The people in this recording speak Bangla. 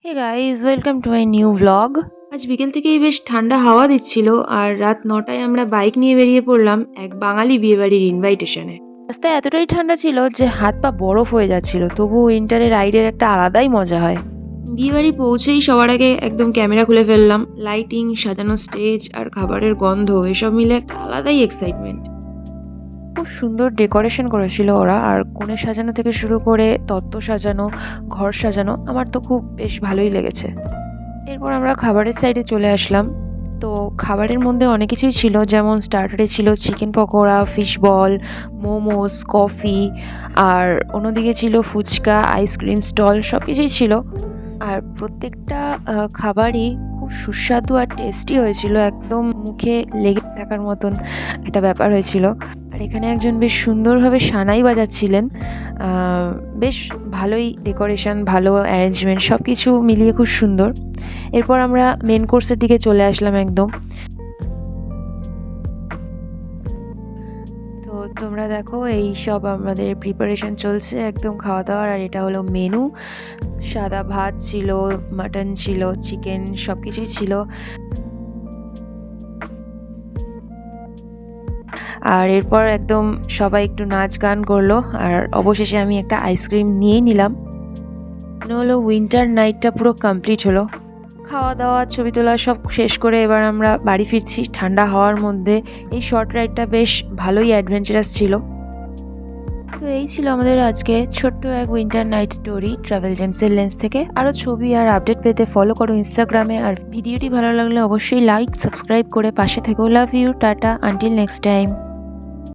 Hey guys welcome to my new blog. আজ বিকেল থেকেই বেশ ঠান্ডা হাওয়া দিচ্ছিল আর রাত 9টায় আমরা বাইক নিয়ে বেরিয়ে পড়লাম এক বাঙালি বিয়েবাড়ির ইনভাইটেশনে। রাস্তায় এতটাই ঠান্ডা ছিল যে হাত পা বরফ হয়ে যাচ্ছিল, তবু উইন্টারে রাইডের একটা আলাদাই মজা হয়। বিয়েবাড়ি পৌঁছেই সবার আগে একদম ক্যামেরা খুলে ফেললাম। লাইটিং, সাজানো স্টেজ আর খাবারের গন্ধ এসব মিলে একটা আলাদাই এক্সাইটমেন্ট। খুব সুন্দর ডেকোরেশন করেছিল ওরা, আর কোণে সাজানো থেকে শুরু করে তত্ত্ব সাজানো, ঘর সাজানো, আমার তো খুব বেশ ভালোই লেগেছে। এরপর আমরা খাবারের সাইডে চলে আসলাম। তো খাবারের মধ্যে অনেক কিছুই ছিল, যেমন স্টার্টারে ছিল chicken pakora, fish ball, momos, coffee, আর অন্যদিকে ছিল ফুচকা, আইসক্রিম স্টল, সব কিছুই ছিল। আর প্রত্যেকটা খাবারই খুব সুস্বাদু আর টেস্টি হয়েছিল, একদম মুখে লেগে থাকার মতন একটা ব্যাপার হয়েছিল। আর এখানে একজন বেশ সুন্দরভাবে সানাই বাজাচ্ছিলেন। বেশ ভালোই ডেকোরেশন, ভালো অ্যারেঞ্জমেন্ট, সব কিছু মিলিয়ে খুব সুন্দর। এরপর আমরা মেন কোর্সের দিকে চলে আসলাম একদম। তো তোমরা দেখো, এই সব আমাদের প্রিপারেশন চলছে একদম খাওয়া দাওয়ার। আর এটা হলো মেনু। সাদা ভাত ছিল, মাটন ছিল, চিকেন, সব কিছুই ছিল। আর এরপর একদম সবাই একটু নাচ গান করলো, আর অবশেষে আমি একটা আইসক্রিম নিয়েই নিলাম। হলো উইন্টার নাইটটা পুরো কমপ্লিট হলো। খাওয়া দাওয়া, ছবি তোলা সব শেষ করে এবার আমরা বাড়ি ফিরছি ঠান্ডা হাওয়ার মধ্যে। এই শর্ট রাইডটা বেশ ভালোই অ্যাডভেঞ্চারাস ছিল। তো এই ছিল আমাদের আজকে ছোট্ট এক উইন্টার নাইট স্টোরি ট্রাভেল জেমসের লেন্স থেকে। আরও ছবি আর আপডেট পেতে ফলো করো ইনস্টাগ্রামে। আর ভিডিওটি ভালো লাগলে অবশ্যই লাইক, সাবস্ক্রাইব করে পাশে থেকো। Love you, tata, until next time.